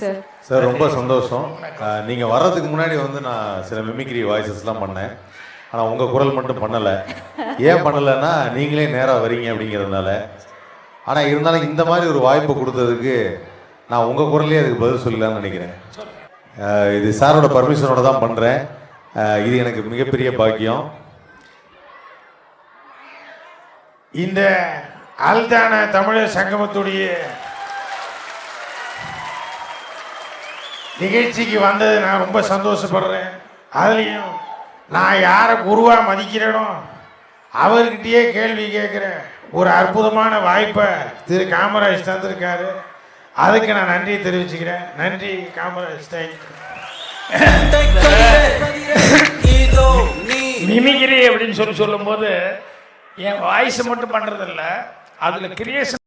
Sir ரொம்ப சந்தோஷம். நீங்கள் வர்றதுக்கு முன்னாடி வந்து நான் சில மிமிக்ரி வாய்ஸஸ்லாம் பண்ணேன். ஆனால் உங்கள் குரல் மட்டும் பண்ணலை. ஏன் பண்ணலைன்னா நீங்களே நேராக வரீங்க அப்படிங்கிறதுனால. ஆனால் இருந்தாலும் இந்த மாதிரி ஒரு வாய்ப்பு கொடுத்ததுக்கு நான் உங்கள் குரல்லே அதுக்கு பதில் சொல்லலான்னு நினைக்கிறேன். இது சாரோட பர்மிஷனோட தான் பண்ணுறேன். இது எனக்கு மிகப்பெரிய பாக்கியம். இந்த அல்தான தமிழர் சங்கமத்துடைய நிகழ்ச்சிக்கு வந்தது நான் ரொம்ப சந்தோஷப்படுறேன். அதுலேயும் நான் யாரை குருவாக மதிக்கிறேனோ அவர்கிட்டயே கேள்வி கேட்குறேன். ஒரு அற்புதமான வாய்ப்பை திரு காமராஜ் தந்திருக்காரு. அதுக்கு நான் நன்றி தெரிவிச்சுக்கிறேன். நன்றி காமராஜ். மிமிக்ரி அப்படின்னு சொல்லும்போது என் வாய்ஸ் மட்டும் பண்ணுறதில்ல, அதில் கிரியேஷன்